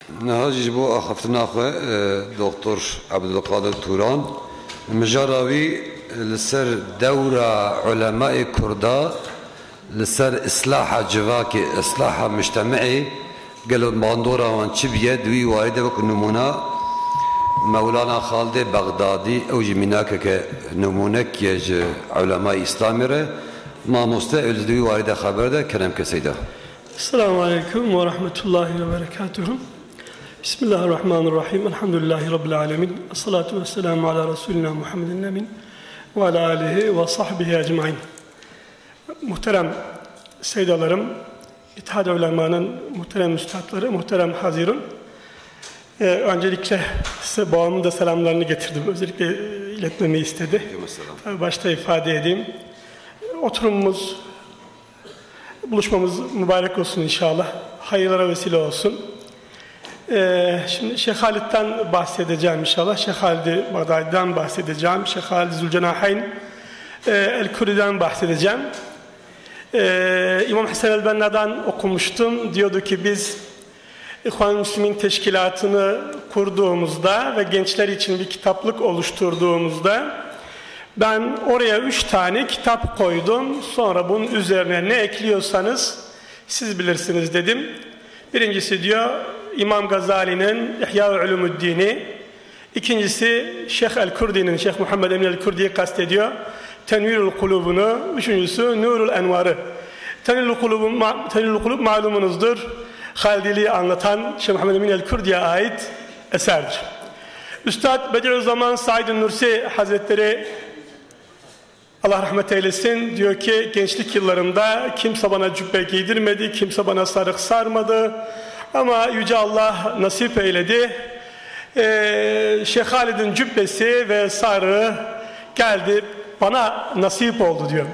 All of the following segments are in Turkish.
نهاجي بو أخفتنا أخوة دكتور عبد القادر توران مجراوي لسر دورة علماء كردا لسر إصلاح جواكي إصلاح مجتمعي قالوا باندورا وان تشبيه دوي وايدة وك نمونا مولانا خالد بغدادي أو جميناك كنمونا كيج علماء إسلامي ما مستقل دوي وايدة خبر ده كلام كسيدة. السلام عليكم ورحمة الله وبركاته. بسم الله الرحمن الرحيم. الحمد لله رب العالمين. الصلاة والسلام على رسولنا محمد الأمين وعلى آله وصحبه أجمعين. Muhterem seydalarım, İttihad Ulema'nın muhterem üstadları, muhterem hazirun. Öncelikle size babamın da selamlarını getirdim. Özellikle iletmemi istedi. Başta ifade edeyim. Oturumumuz, buluşmamız mübarek olsun inşallah. Hayırlara vesile olsun. Şimdi Şeyh Halid'den bahsedeceğim inşallah. Şeyh Halid-i Bağdadi'den bahsedeceğim. Şeyh Halid Zülcenahayn El-Kuri'den bahsedeceğim. İmam Hasan el-Benna'dan okumuştum. Diyordu ki biz İhvan-ı Müslümin teşkilatını kurduğumuzda ve gençler için bir kitaplık oluşturduğumuzda ben oraya 3 tane kitap koydum. Sonra bunun üzerine ne ekliyorsanız siz bilirsiniz dedim. Birincisi diyor İmam Gazali'nin İhya-ı Ulumuddin'i. İkincisi Şeyh el-Kurdi'nin, Şeyh Muhammed Emin el-Kurdi'yi kastediyor. Tenvirul Kulubunu. Üçüncüsü Nurul Envar'ı. Tenvirul Kulub malumunuzdur. Halidiliği anlatan Şeyh Muhammed Emin el-Kurdi'ye ait eserdir. Üstad Bediüzzaman Said Nursi Hazretleri Allah rahmet eylesin diyor ki gençlik yıllarımda kimse bana cübbe giydirmedi, kimse bana sarık sarmadı ama Yüce Allah nasip eyledi. Şeyh Halid'in cübbesi ve sarığı geldi bana nasip oldu diyor.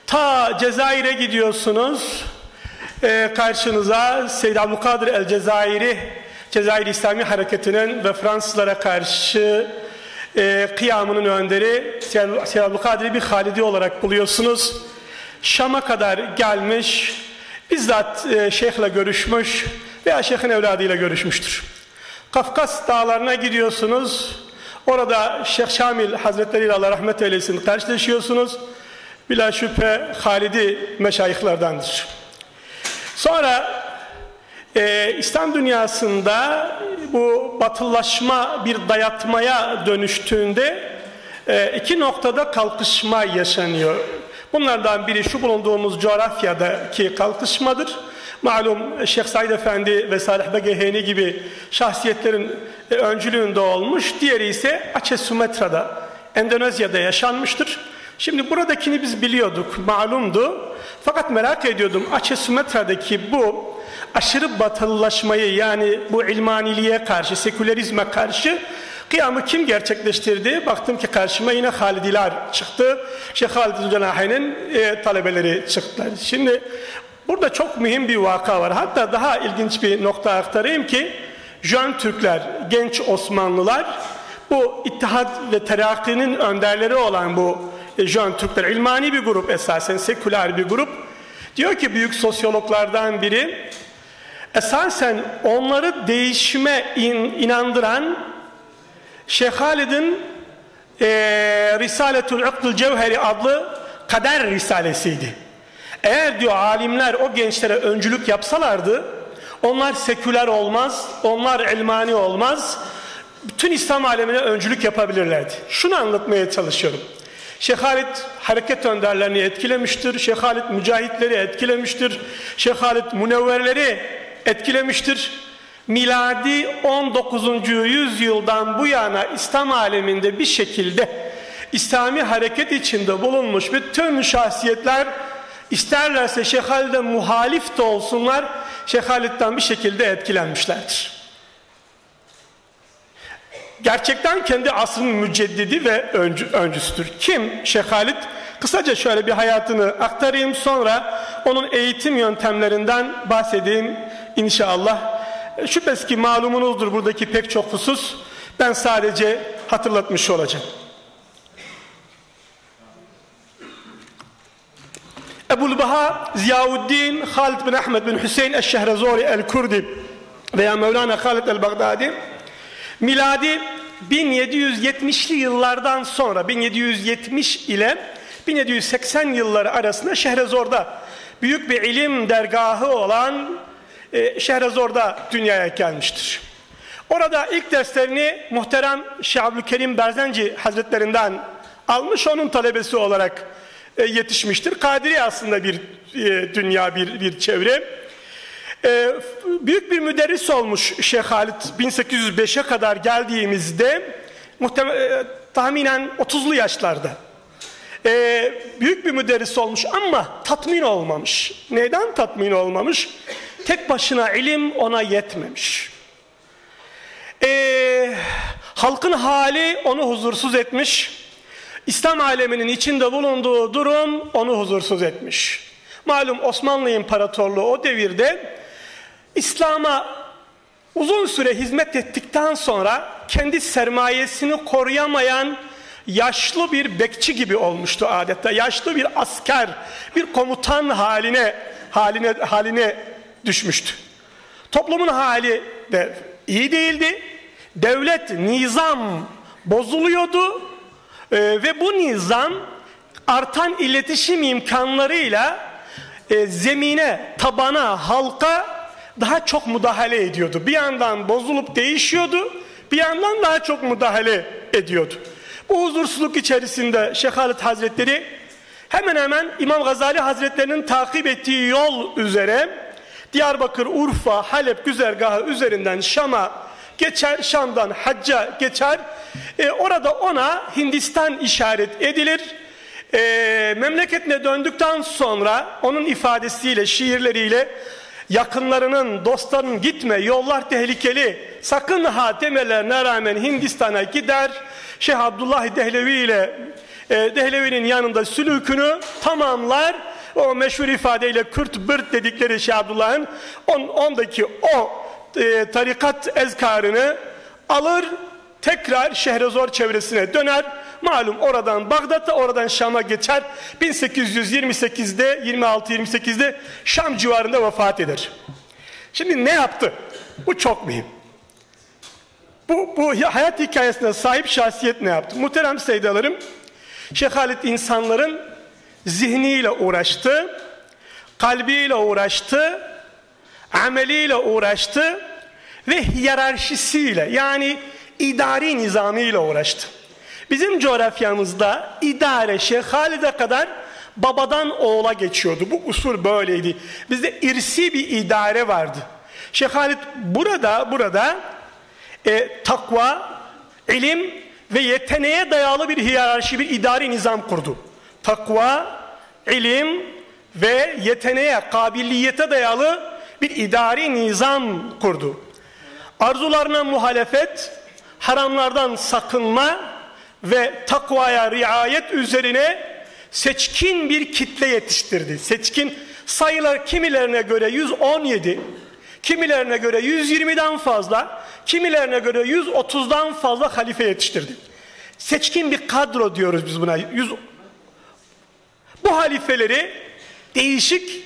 Ta Cezayir'e gidiyorsunuz, karşınıza Seyyid Abdülkadir el-Cezayiri, Cezayir İslami Hareketi'nin ve Fransızlara karşı kıyamının önderi Seyyid Abdülkadir'i bir Halidi olarak buluyorsunuz. Şam'a kadar gelmiş, bizzat şeyhle görüşmüş veya şeyhin evladıyla görüşmüştür. Kafkas dağlarına gidiyorsunuz. Orada Şeyh Şamil Hazretleri ile Allah rahmet eylesin karşılaşıyorsunuz. Bila şüphe Halidi meşayihlerdendir. Sonra İslam dünyasında bu batılılaşma bir dayatmaya dönüştüğünde 2 noktada kalkışma yaşanıyor. Bunlardan biri şu bulunduğumuz coğrafyadaki kalkışmadır. Malum Şeyh Said Efendi ve Salih Begeheni gibi şahsiyetlerin öncülüğünde olmuş. Diğeri ise Aceh Sumatra'da, Endonezya'da yaşanmıştır. Şimdi buradakini biz biliyorduk, malumdu. Fakat merak ediyordum Aceh Sumatra'daki bu aşırı batılılaşmayı, yani bu ilmaniliğe karşı, sekülerizme karşı kıyamı kim gerçekleştirdi? Baktım ki karşıma yine Halidiler çıktı. Şeyh Halid Zülcenahayn'in talebeleri çıktılar. Şimdi burada çok mühim bir vaka var. Hatta daha ilginç bir nokta aktarayım ki Jön Türkler, genç Osmanlılar, bu İttihad ve Terakki'nin önderleri olan bu Jön Türkler, ilmani bir grup, esasen seküler bir grup. Diyor ki büyük sosyologlardan biri, esasen onları değişime inandıran Şeyh Halid'in Risaletül Ukdül Cevheri adlı kader risalesiydi. Eğer diyor alimler o gençlere öncülük yapsalardı, onlar seküler olmaz, onlar ilmani olmaz, bütün İslam alemine öncülük yapabilirlerdi. Şunu anlatmaya çalışıyorum. Şeyh Halid hareket önderlerini etkilemiştir, Şeyh Halid mücahitleri etkilemiştir, Şeyh Halid münevverleri etkilemiştir. Miladi 19. yüzyıldan bu yana İslam aleminde bir şekilde İslami hareket içinde bulunmuş bütün şahsiyetler isterlerse Şeyh Halid'e muhalif de olsunlar, Şeyh Halid'den bir şekilde etkilenmişlerdir. Gerçekten kendi asrının müceddidi ve öncüsüdür. Kim Şeyh Halid? Kısaca şöyle bir hayatını aktarayım, sonra onun eğitim yöntemlerinden bahsedeyim inşallah. Şüphesiz ki malumunuzdur buradaki pek çok husus. Ben sadece hatırlatmış olacağım. Ebu'l-Baha Ziauddin Halid bin Ahmed bin Hüseyin el-Şehrezori el-Kurdi veya Mevlana Halid el-Baghdadi miladi 1770'li yıllardan sonra 1770 ile 1780 yılları arasında Şehrezor'da büyük bir ilim dergahı olan Şehrezor'da dünyaya gelmiştir. Orada ilk derslerini muhterem Şeyh Abdülkerim Berzenci Hazretlerinden almış, onun talebesi olarak yetişmiştir. Kadiri aslında bir dünya, bir çevre. Büyük bir müderris olmuş Şeyh Halid 1805'e kadar geldiğimizde tahminen 30'lu yaşlarda. Büyük bir müderris olmuş ama tatmin olmamış. Neden tatmin olmamış? Tek başına ilim ona yetmemiş. Halkın hali onu huzursuz etmiş. İslam aleminin içinde bulunduğu durum onu huzursuz etmiş. Malum Osmanlı İmparatorluğu o devirde İslam'a uzun süre hizmet ettikten sonra kendi sermayesini koruyamayan yaşlı bir bekçi gibi olmuştu adeta. Yaşlı bir asker, bir komutan haline düşmüştü. Toplumun hali de iyi değildi. Devlet, nizam bozuluyordu ve bu nizam artan iletişim imkanlarıyla zemine, tabana, halka daha çok müdahale ediyordu. Bir yandan bozulup değişiyordu, bir yandan daha çok müdahale ediyordu. Bu huzursuzluk içerisinde Şeyh Halid Hazretleri hemen hemen İmam Gazali Hazretlerinin takip ettiği yol üzere Diyarbakır, Urfa, Halep güzergahı üzerinden Şam'a geçer, Şam'dan Hacca geçer. Orada ona Hindistan işaret edilir. Memleketine döndükten sonra onun ifadesiyle, şiirleriyle yakınlarının, dostlarının gitme, yollar tehlikeli, sakın ha demelerine rağmen Hindistan'a gider. Şeyh Abdullah Dehlevi ile Dehlevi'nin yanında sülükünü tamamlar. O meşhur ifadeyle Kürt Bırt dedikleri Şeyh Abdullah'ın ondaki o tarikat ezkarını alır, tekrar Şehrezor çevresine döner. Malum oradan Bağdat'a, oradan Şam'a geçer. 1828'de, 26-28'de Şam civarında vefat eder. Şimdi ne yaptı? Bu çok mühim. Bu hayat hikayesine sahip şahsiyet ne yaptı? Muhterem seydalarım, Şeyh Halid insanların zihniyle uğraştı, kalbiyle uğraştı, ameliyle uğraştı ve hiyerarşisiyle, yani idari nizamıyla uğraştı. Bizim coğrafyamızda idare Şeyh Halid'e kadar babadan oğula geçiyordu. Bu usul böyleydi. Bizde irsi bir idare vardı. Şeyh Halid burada takva, ilim ve yeteneğe dayalı bir hiyerarşi, bir idari nizam kurdu. Takva, ilim ve yeteneğe, kabiliyete dayalı bir idari nizam kurdu. Arzularına muhalefet, haramlardan sakınma ve takvaya riayet üzerine seçkin bir kitle yetiştirdi. Seçkin sayılar kimilerine göre 117, kimilerine göre 120'den fazla, kimilerine göre 130'dan fazla halife yetiştirdi. Seçkin bir kadro diyoruz biz buna. Bu halifeleri değişik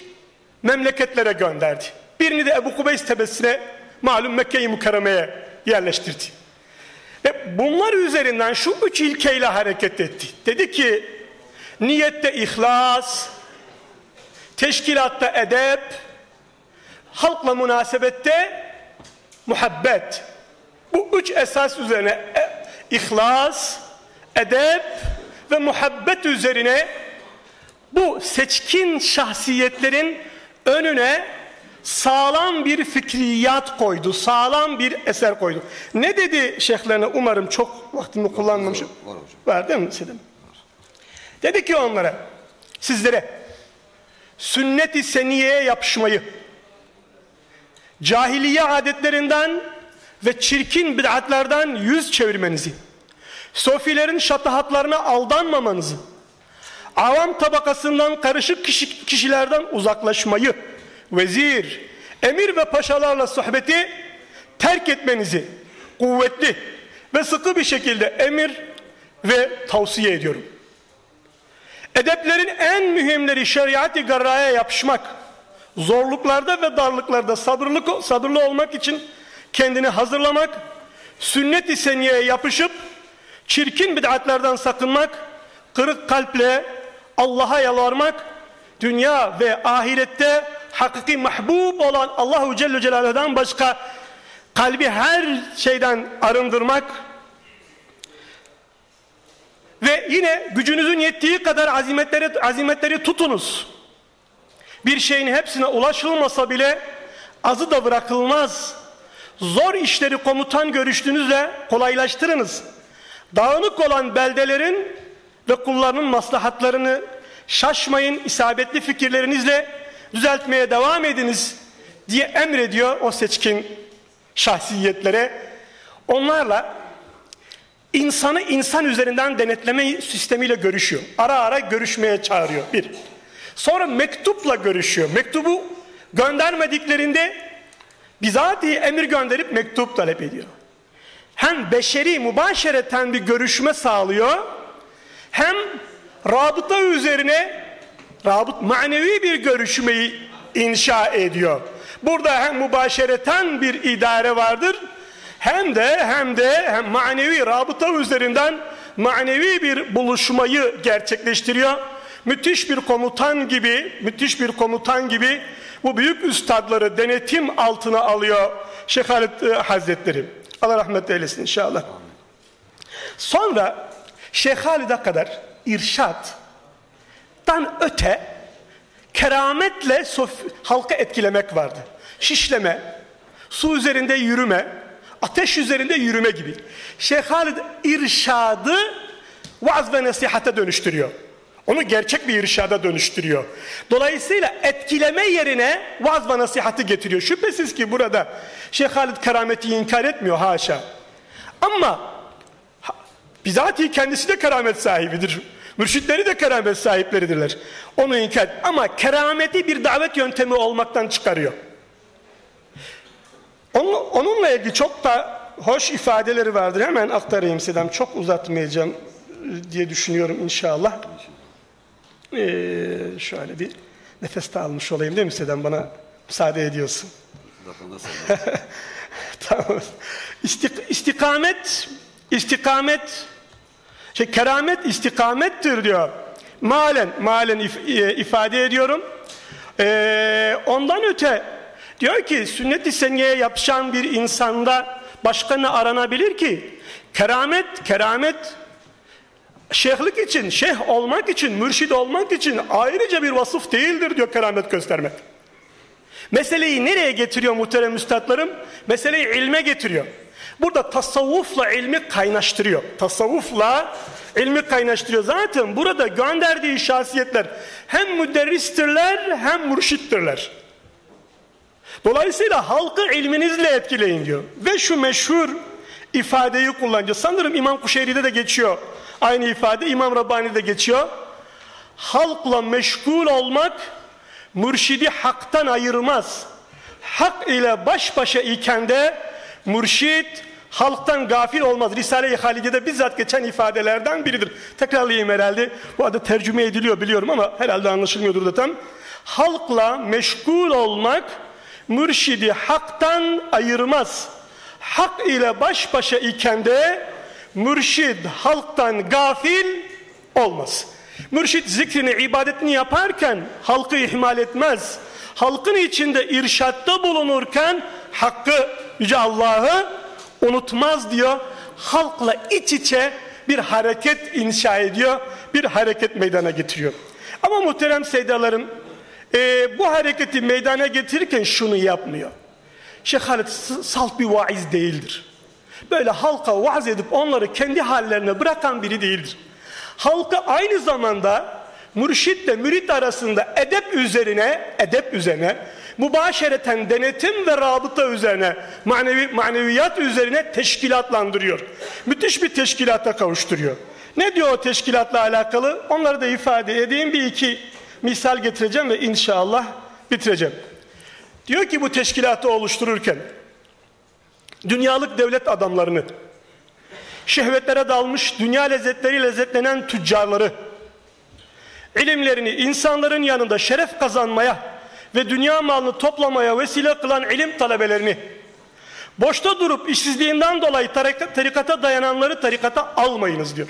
memleketlere gönderdi. Birini de Ebu Kubeys tepesine, malum Mekke-i Mükerreme'ye yerleştirdi. Ve bunlar üzerinden şu 3 ilkeyle hareket etti. Dedi ki niyette ihlas, teşkilatta edep, halkla münasebette muhabbet. Bu 3 esas üzerine ihlas, edep ve muhabbet üzerine bu seçkin şahsiyetlerin önüne sağlam bir fikriyat koydu, sağlam bir eser koydu. Ne dedi şeyhlerine? Umarım çok vaktimi kullanmamışım. Var değil mi Selim? Dedi ki onlara, sizlere sünnet-i seniyeye yapışmayı, cahiliye adetlerinden ve çirkin bid'atlerden yüz çevirmenizi, sofilerin şatahatlarına aldanmamanızı, avam tabakasından karışık kişilerden uzaklaşmayı, vezir, emir ve paşalarla sohbeti terk etmenizi kuvvetli ve sıkı bir şekilde emir ve tavsiye ediyorum. Edeplerin en mühimleri şeriat-ı garraya yapışmak, zorluklarda ve darlıklarda sabırlı olmak için kendini hazırlamak, sünnet-i seniyeye yapışıp çirkin bid'atlerden sakınmak, kırık kalple Allah'a yalvarmak, dünya ve ahirette hakiki mahbub olan Allahu Celle Celaluhu'dan başka kalbi her şeyden arındırmak ve yine gücünüzün yettiği kadar azimetleri tutunuz. Bir şeyin hepsine ulaşılmasa bile azı da bırakılmaz. Zor işleri komutan görüşünüzle kolaylaştırınız. Dağınık olan beldelerin ve kullarının maslahatlarını şaşmayın, isabetli fikirlerinizle düzeltmeye devam ediniz diye emrediyor o seçkin şahsiyetlere. Onlarla insanı insan üzerinden denetleme sistemiyle görüşüyor. Ara ara görüşmeye çağırıyor. Bir. Sonra mektupla görüşüyor. Mektubu göndermediklerinde bizatihi emir gönderip mektup talep ediyor. Hem beşeri mübaşereten bir görüşme sağlıyor, hem rabıta üzerine manevi bir görüşmeyi inşa ediyor. Burada hem mübaşereten bir idare vardır, hem manevi rabıta üzerinden manevi bir buluşmayı gerçekleştiriyor. Müthiş bir komutan gibi bu büyük üstadları denetim altına alıyor Şeyh Halid Hazretleri. Allah rahmet eylesin inşallah. Sonra Şeyh Halid'e kadar irşattan öte kerametle halkı etkilemek vardı. Şişleme, su üzerinde yürüme, ateş üzerinde yürüme gibi. Şeyh Halid irşadı vaaz ve nasihate dönüştürüyor. Onu gerçek bir irşada dönüştürüyor. Dolayısıyla etkileme yerine vaaz ve nasihatı getiriyor. Şüphesiz ki burada Şeyh Halid kerameti inkar etmiyor, haşa. Ama bizatihi kendisi de keramet sahibidir. Mürşitleri de keramet sahipleridirler. Onu inkar, ama kerameti bir davet yöntemi olmaktan çıkarıyor. Onunla ilgili çok da hoş ifadeleri vardır. Hemen aktarayım size. Çok uzatmayacağım diye düşünüyorum inşallah. Şöyle bir nefes de almış olayım değil mi Sedem? Bana müsaade ediyorsun. Tamam. Keramet istikamettir diyor. Malen ifade ediyorum. Ondan öte diyor ki sünnet-i seniyeye yapışan bir insanda başka ne aranabilir ki? Keramet şeyhlik için, şeyh olmak için, mürşid olmak için ayrıca bir vasıf değildir diyor keramet göstermek. Meseleyi nereye getiriyor muhterem üstadlarım? Meseleyi ilme getiriyor. Burada tasavvufla ilmi kaynaştırıyor. Zaten burada gönderdiği şahsiyetler hem müderristirler hem mürşittirler. Dolayısıyla halkı ilminizle etkileyin diyor. Ve şu meşhur ifadeyi kullanıyor. Sanırım İmam Kuşeyri'de de geçiyor. Aynı ifade İmam Rabbani'de geçiyor. Halkla meşgul olmak mürşidi haktan ayırmaz. Hak ile baş başa iken de mürşid halktan gafil olmaz. Risale-i Halide'de bizzat geçen ifadelerden biridir. Tekrarlayayım herhalde. Bu adı tercüme ediliyor biliyorum ama herhalde anlaşılmıyordur da tam. Halkla meşgul olmak mürşidi haktan ayırmaz. Hak ile baş başa iken de mürşid halktan gafil olmaz. Mürşid zikrini, ibadetini yaparken halkı ihmal etmez. Halkın içinde irşatta bulunurken hakkı, Yüce Allah'ı unutmaz diyor. Halkla iç içe bir hareket inşa ediyor. Bir hareket meydana getiriyor. Ama muhterem seydalarım, bu hareketi meydana getirirken şunu yapmıyor. Şeyh Halid salt bir vaiz değildir. Böyle halka vaaz edip onları kendi hallerine bırakan biri değildir. Halka aynı zamanda mürşitle mürit arasında edep üzerine mübaşereten denetim ve rabıta üzerine maneviyat üzerine teşkilatlandırıyor. Müthiş bir teşkilata kavuşturuyor. Ne diyor o teşkilatla alakalı? Onları da ifade edeyim. Bir iki misal getireceğim ve inşallah bitireceğim. Diyor ki bu teşkilatı oluştururken dünyalık devlet adamlarını, şehvetlere dalmış dünya lezzetleri lezzetlenen tüccarları, ilimlerini insanların yanında şeref kazanmaya ve dünya malını toplamaya vesile kılan ilim talebelerini, Boşta durup işsizliğinden dolayı tarikata dayananları tarikata almayınız diyor.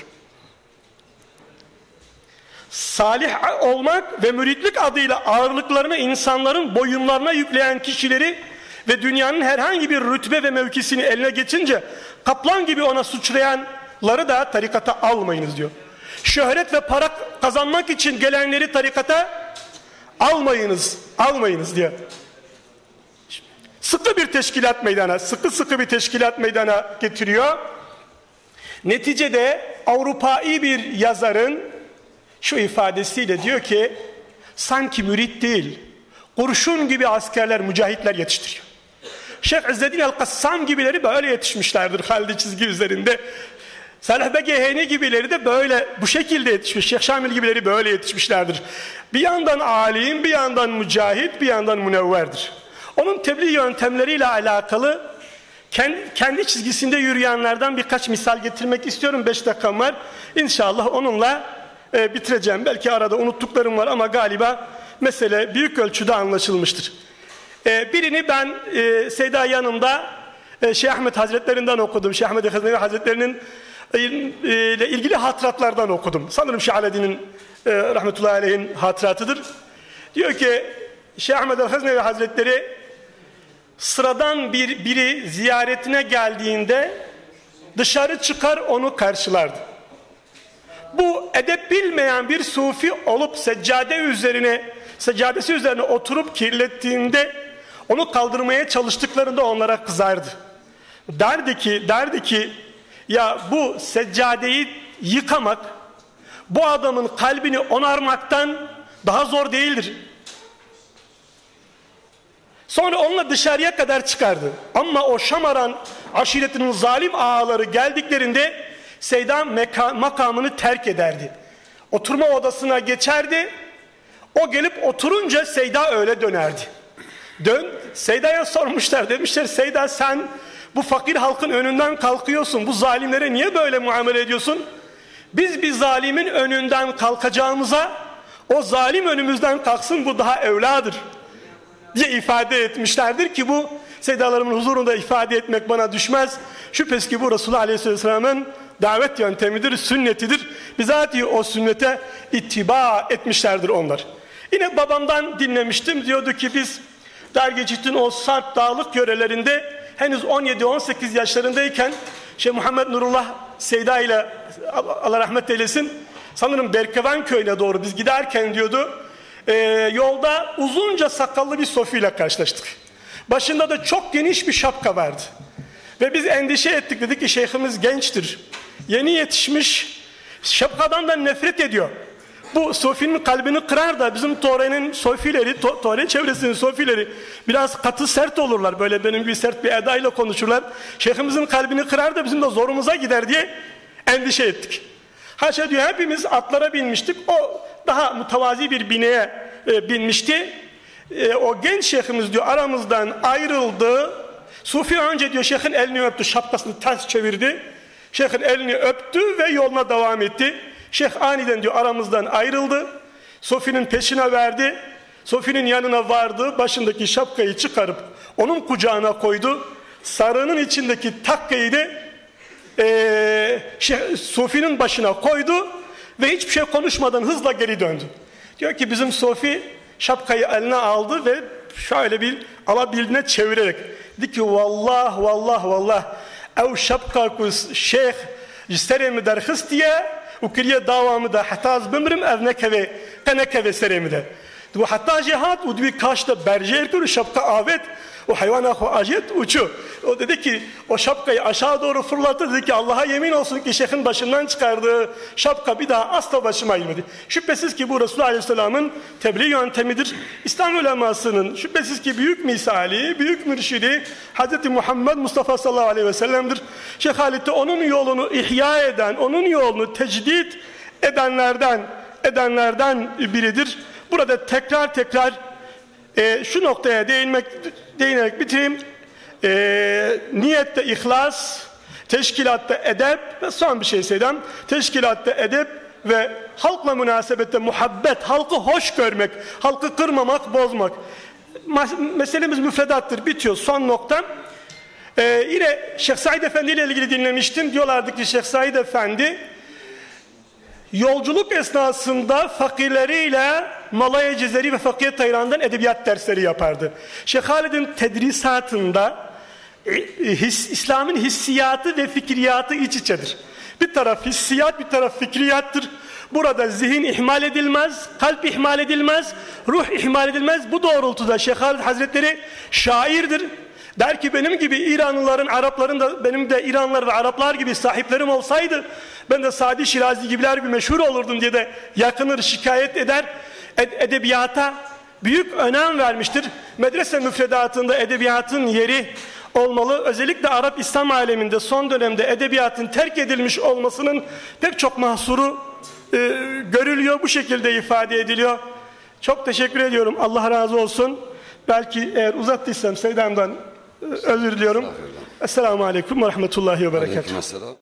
Salih olmak ve müritlik adıyla ağırlıklarını insanların boyunlarına yükleyen kişileri ve dünyanın herhangi bir rütbe ve mevkisini eline geçince kaplan gibi ona suçlayanları da tarikata almayınız diyor. Şöhret ve para kazanmak için gelenleri tarikata almayınız diyor. Sıkı bir teşkilat meydana, sıkı bir teşkilat meydana getiriyor. Neticede Avrupa'yı bir yazarın şu ifadesiyle diyor ki, sanki mürit değil, kurşun gibi askerler, mücahitler yetiştiriyor. Şeyh İzzeddin el-Kassam gibileri böyle yetişmişlerdir Halid çizgi üzerinde. Salih Begeheni gibileri de böyle bu şekilde yetişmiş. Şeyh Şamil gibileri böyle yetişmişlerdir. Bir yandan alim, bir yandan mücahit, bir yandan münevverdir. Onun tebliğ yöntemleriyle alakalı kendi çizgisinde yürüyenlerden birkaç misal getirmek istiyorum. 5 dakikam var. İnşallah onunla bitireceğim. Belki arada unuttuklarım var ama galiba mesele büyük ölçüde anlaşılmıştır. Birini ben Seyda yanımda Şeyh Ahmet Hazretlerinden okudum. Şeyh Ahmet Hazretleri Hazretleri'nin ile ilgili hatıratlardan okudum. Sanırım Şeyh Aleddin'in rahmetullahi aleyhin hatıratıdır. Diyor ki Şeyh Ahmet Hazretleri Hazretleri sıradan biri ziyaretine geldiğinde dışarı çıkar onu karşılardı. Bu edep bilmeyen bir sufi olup seccadesi üzerine oturup kirlettiğinde onu kaldırmaya çalıştıklarında onlara kızardı. Derdi ki ya bu seccadeyi yıkamak bu adamın kalbini onarmaktan daha zor değildir. Sonra onunla dışarıya kadar çıkardı. Ama o Şamaran aşiretinin zalim ağaları geldiklerinde Seyda makamını terk ederdi. Oturma odasına geçerdi. O gelip oturunca Seyda öyle dönerdi. Seyda'ya sormuşlar. Demişler Seyda sen bu fakir halkın önünden kalkıyorsun. Bu zalimlere niye böyle muamele ediyorsun? Biz bir zalimin önünden kalkacağımıza o zalim önümüzden kalksın bu daha evladır diye ifade etmişlerdir ki bu Seydalarımın huzurunda ifade etmek bana düşmez. Şüphesiz ki bu Resulullah Aleyhisselam'ın davet yöntemidir, sünnetidir. Bizatihi o sünnete ittiba etmişlerdir onlar. Yine babamdan dinlemiştim. Diyordu ki biz Dargecit'in o Sarp dağlık yörelerinde henüz 17-18 yaşlarındayken Şeyh Muhammed Nurullah Seyda ile Allah rahmet eylesin sanırım Berkevan köyüne doğru biz giderken diyordu yolda uzunca sakallı bir Sofi ile karşılaştık. Başında da çok geniş bir şapka vardı. Ve biz endişe ettik, dedik ki şeyhimiz gençtir. Yeni yetişmiş, şapkadan da nefret ediyor. Bu Sofi'nin kalbini kırar da bizim Tore'nin Sofileri, Tore çevresinin Sofileri biraz katı sert olurlar. Böyle benim gibi sert bir edayla konuşurlar. Şeyhimizin kalbini kırar da bizim de zorumuza gider diye endişe ettik. Haşa diyor hepimiz atlara binmiştik. O daha mütevazi bir bineye binmişti. O genç şeyhimiz diyor aramızdan ayrıldı. Sufi önce diyor şeyhin elini öptü, şapkasını ters çevirdi. Şeyhin elini öptü ve yoluna devam etti. Şeyh aniden diyor aramızdan ayrıldı. Sofi'nin peşine verdi. Sofi'nin yanına vardı. Başındaki şapkayı çıkarıp onun kucağına koydu. Sarığının içindeki takkayı da Sofi'nin başına koydu ve hiçbir şey konuşmadan hızla geri döndü. Diyor ki bizim Sofi şapkayı eline aldı ve şöyle bir alabildiğine çevirerek dedi ki vallah ev şapkakus şeyh seremi derhist diye ukriye davamı da hatta bimrim ev nekeve seremi de. Bu hatta cihat u bir kaşta berjer kuru şapka avet o hayvana ajet uçu. O dedi ki o şapkayı aşağı doğru fırlattı, dedi ki Allah'a yemin olsun ki şeyhin başından çıkardığı şapka bir daha asla başıma girmedi. Şüphesiz ki bu Resulullah Aleyhisselam'ın tebliğ yöntemidir. İslam ulemasının şüphesiz ki büyük misali, büyük mürşidi Hz. Muhammed Mustafa sallallahu aleyhi ve sellem'dir. Şeyh Halid de onun yolunu ihya eden, onun yolunu tecdit edenlerden biridir. Burada tekrar şu noktaya değinerek bitireyim. Niyette ihlas, teşkilatta edep ve son bir şey söyleyeyim. Teşkilatta edep ve halkla münasebette muhabbet, halkı hoş görmek, halkı kırmamak, bozmak. Meselemiz müfredattır, bitiyor. Son nokta. Yine Şeyh Said Efendi ile ilgili dinlemiştim. Diyorlardı ki Şeyh Said Efendi yolculuk esnasında fakirleriyle Malaya Cezeri ve Fakir Tayran'dan edebiyat dersleri yapardı. Şeyh Halid'in tedrisatında İslam'ın hissiyatı ve fikriyatı iç içedir. Bir taraf hissiyat, bir taraf fikriyattır. Burada zihin ihmal edilmez, kalp ihmal edilmez, ruh ihmal edilmez. Bu doğrultuda Şeyh Halid Hazretleri şairdir. Der ki benim gibi İranlıların, Arapların da benim de İranlılar ve Araplar gibi sahiplerim olsaydı ben de Sadi Şirazi gibiler bir meşhur olurdum diye de yakınır, şikayet eder. Edebiyata büyük önem vermiştir. Medrese müfredatında edebiyatın yeri olmalı. Özellikle Arap İslam aleminde son dönemde edebiyatın terk edilmiş olmasının pek çok mahsuru görülüyor. Bu şekilde ifade ediliyor. Çok teşekkür ediyorum. Allah razı olsun. Belki eğer uzattıysam Seydam'dan özür diliyorum. Esselamu Aleyküm ve Rahmetullahi ve Berekatuhu.